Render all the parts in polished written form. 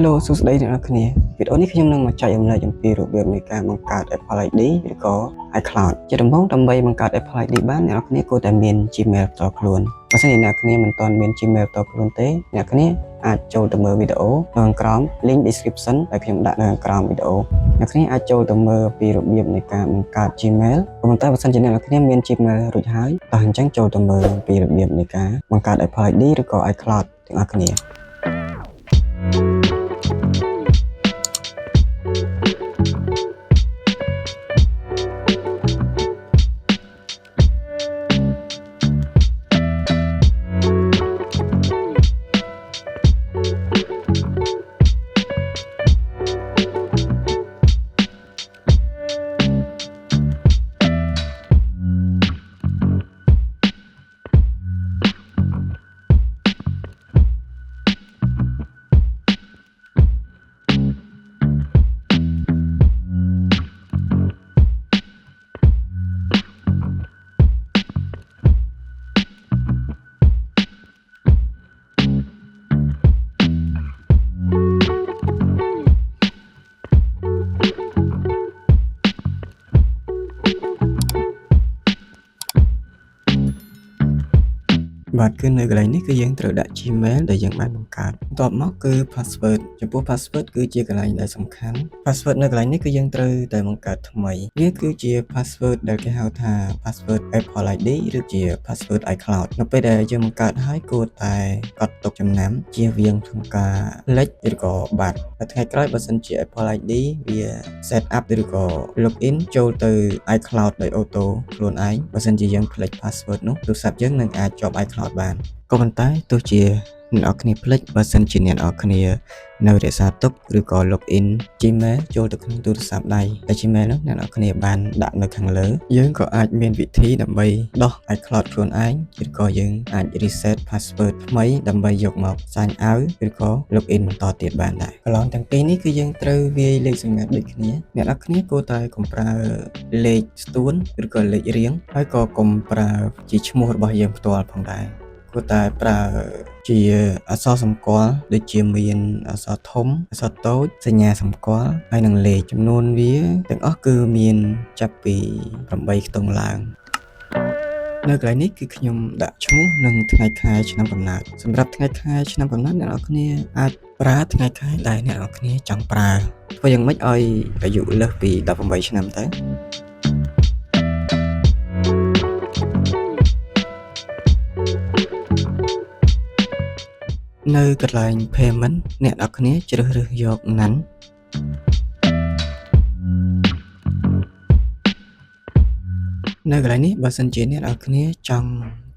Hello សួស្តីអ្នកនរគ្នាវីដេអូនេះខ្ញុំនឹងមកចែករំលែកអំពីរបៀបនៃការបង្កើត Apple ID ឬក៏ iCloud ជាដំបូងដើម្បីបង្កើត Apple ID បានអ្នកនរគ្នាគួរតែមាន Gmail ផ្ទាល់ខ្លួនបើសិនជាអ្នកគ្នាមិនទាន់មាន Gmail ផ្ទាល់ខ្លួនទេអ្នកគ្នាអាចចូលទៅមើលវីដេអូនៅខាងក្រោម link description ដែលខ្ញុំដាក់នៅខាងក្រោមវីដេអូអ្នកគ្នាអាចចូលទៅមើលពីរបៀបនៃការបង្កើត Gmail ប៉ុន្តែបើសិនជាអ្នកគ្នាមាន Gmail រួចហើយតោះអញ្ចឹងចូលទៅមើលពីរបៀបនៃការបង្កើត Apple ID ឬក៏ iCloud ទាំងអស់គ្នាបាទគឺនៅកន្លែងនេះគឺយើងត្រូវដាក់ Gmail ដែលយើងបានបង្កើតបន្ទាប់មកគឺ password ចំពោះ password គឺជាកន្លែងដែលសំខាន់ password នៅកន្លែងនេះគឺយើងត្រូវតែបង្កើតថ្មីវាគឺជា password ដែលគេហៅថា password Apple ID ឬជា password iCloud នៅពេលដែលយើងបង្កើតហើយគួរតែកត់ទុកចំណាំជៀសវាងក្នុងការលិចឬក៏បាត់តែថ្ងៃក្រោយបើសិនជា Apple ID វា set up ឬក៏ login ចូលទៅ iCloud ដោយអូតូខ្លួនឯងបើសិនជាយើងភ្លេច password នោះទូរស័ព្ទយើងនឹងអាចជាប់ iCloud បានក៏ប៉ុន្តែទោះជាអ្នកនរគ្នាភ្លេចបើសិនជាអ្នកនរគ្នានៅរក្សាទុកឬក៏ login Gmail ចូលទៅក្នុងទូរស័ព្ទដៃតែ Gmail នោះអ្នកនរគ្នាបានដាក់នៅខាងលើយើងក៏អាចមានវិធីដើម្បីដោះ iCloud ខ្លួនឯងឬក៏យើងអាច reset password ថ្មីដើម្បីយកមក sign out ឬក៏ login បន្តទៀតបានដែរកន្លងទាំងពីរនេះគឺយើងត្រូវវាយលេខសម្ងាត់ដូចគ្នាអ្នកនរគ្នាគួរតែកុំប្រើលេខស្ទួនឬក៏លេខរៀងហើយក៏កុំប្រើជាឈ្មោះរបស់យើងផ្ទាល់ផងដែរគួរតែប្រើជាអក្សរសម្គាល់ដូចជាមានអក្សរធំអក្សរតូចសញ្ញាសម្គាល់ហើយនិងលេខចំនួនវាទាំងអស់គឺមានចាប់ពី8ខ្ទង់ឡើងនៅកន្លែងនេះគឺខ្ញុំដាក់ឈ្មោះនិងថ្ងៃខែឆ្នាំកំណើតសម្រាប់ថ្ងៃខែឆ្នាំកំណើតអ្នកនរគ្នាអាចប្រើថ្ងៃខែដែលអ្នកនរគ្នាចង់ប្រើធ្វើយ៉ាងម៉េចឲ្យអាយុលើសពី18ឆ្នាំទៅនៅកន្លែង payment អ្នកនរគ្នាជ្រើសរើសយកណាន់នៅកន្លែងនេះបើសិនជាអ្នកនរគ្នាចង់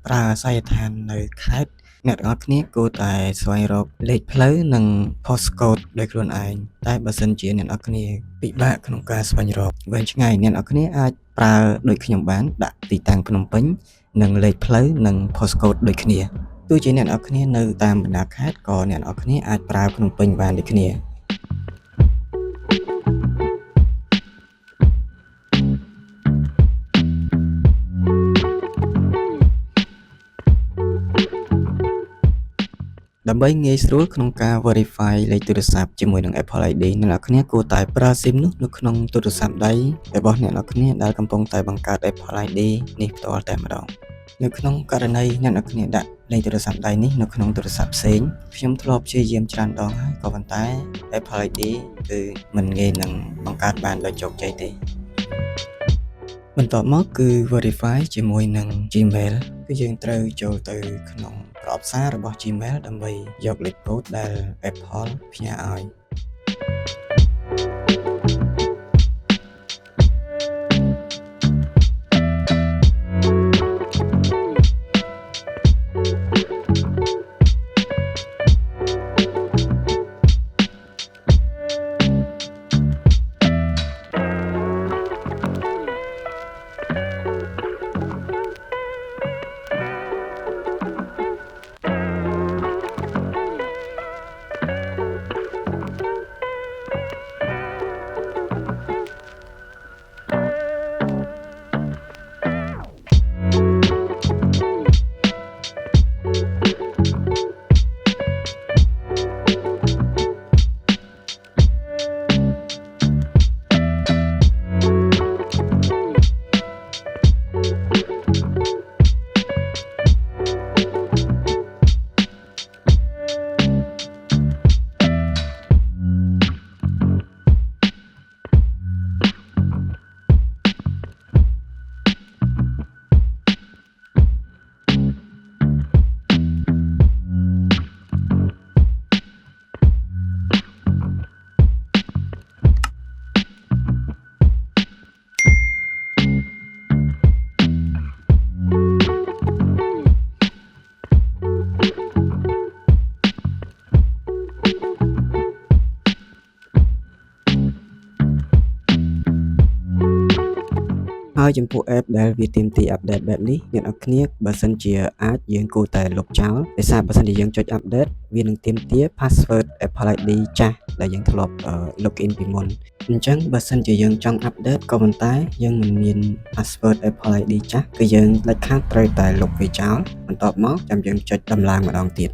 ប្រើអាសយដ្ឋាននៅខេត្តអ្នកនរគ្នាគួរតែស្វែងរកលេខផ្លូវនិង postcode ដោយខ្លួនឯងតែបើសិនជាអ្នកនរគ្នាពិបាកក្នុងការស្វែងរកវែងឆ្ងាយអ្នកនរគ្នាអាចប្រើដូចខ្ញុំបានដាក់ទីតាំងភ្នំពេញនិងលេខផ្លូវនិង postcode ដូចគ្នាទោះជាអ្នកនរគ្នានៅតាមបណ្ដាខេត្តក៏អ្នកនរគ្នាអាចប្រើភ្នំពេញបានដូចគ្នាដើម្បីងាយស្រួលក្នុងការ verify លេខទូរស័ព្ទជាមួយនឹង Apple ID អ្នកនរគ្នាគួរតែប្រើ SIM នោះនៅក្នុងទូរស័ព្ទដៃរបស់អ្នកនរគ្នាដែលកំពុងតែបង្កើត Apple ID នេះផ្ទាល់តែម្ដងនៅក្នុងករណីអ្នកនរគ្នាដាក់លេខទូរស័ព្ទដៃនេះនៅក្នុងទូរស័ព្ទផ្សេងខ្ញុំធ្លាប់ព្យាយាមច្រើនដងហើយក៏ប៉ុន្តែ Apple ID គឺមិនងាយនឹងបង្កើតបានដោយជោគជ័យទេបន្ទាប់មកគឺ verify ជាមួយនឹង Gmail គឺយើងត្រូវចូលទៅក្នុងប្រអប់សាររបស់ Gmail ដើម្បីយកលេខកូដដែល Apple ផ្ញើឲ្យ ហើយចំពោះ app ដែលវាទាមទារ update បែបនេះអ្នកនរគ្នាបើសិនជាអាចយើងគួរតែលុបចោលដោយសារបើសិនជាយើងចុច update វានឹងទាមទារ password Apple ID ចាស់ដែលយើងធ្លាប់ login ពីមុនអញ្ចឹងបើសិនជាយើងចង់ update ក៏ប៉ុន្តែយើងមិនមាន password Apple ID ចាស់គឺយើងដាច់ខាតត្រូវតែលុបវាចោលបន្ទាប់មកចាំយើងចុចដំឡើងម្ដងទៀត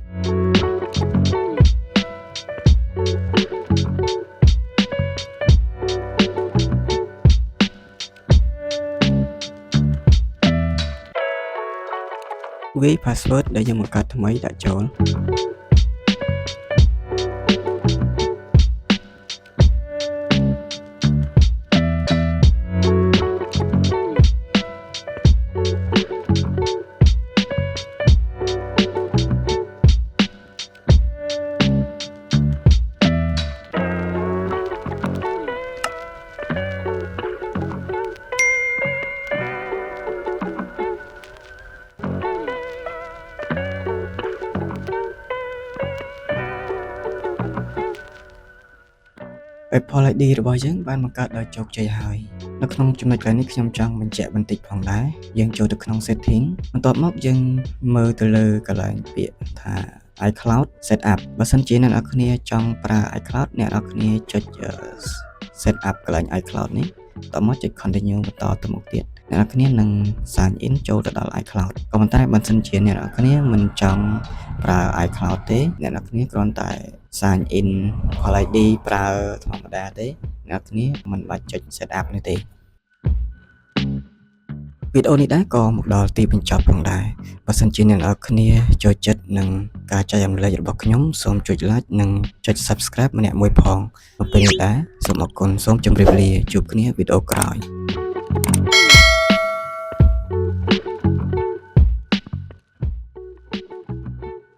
វាយ password ដែលយើងបង្កើតថ្មីដាក់ចូលApple ID របស់យើងបានបង្កើតដោយជោគជ័យហើយនៅក្នុងចំណុចកន្លែងនេះខ្ញុំចង់បញ្ជាក់បន្តិចផងដែរយើងចូលទៅក្នុង setting បន្ទាប់មកយើងមើលទៅលើកន្លែងពាក្យថា iCloud setup បើសិនជាអ្នកនរគ្នាចង់ប្រើ iCloud អ្នកនរគ្នាចុច setup កន្លែង iCloud នេះតមកចុច continue បន្តទៅមុខទៀតអ្នកនរគ្នានឹង sign in ចូលទៅដល់ iCloud ក៏ប៉ុន្តែបើសិនជាអ្នកនរគ្នាមិនចង់ប្រើ iCloud ទេអ្នកនរគ្នាគ្រាន់តែ sign in Apple ID ប្រើធម្មតាទេអ្នកគ្នាមិនបាច់ចុច setup នេះទេវីដេអូនេះដែរក៏មកដល់ទីបញ្ចប់ផងដែរបើសិនជាអ្នកនរគ្នាចូលចិត្តនឹងការចែករំលែករបស់ខ្ញុំសូមចុច like និងចុច subscribe ម្នាក់មួយផងនៅពេលនេះដែរសូមអរគុណសូមជម្រាបលាជួបគ្នាវីដេអូក្រោយ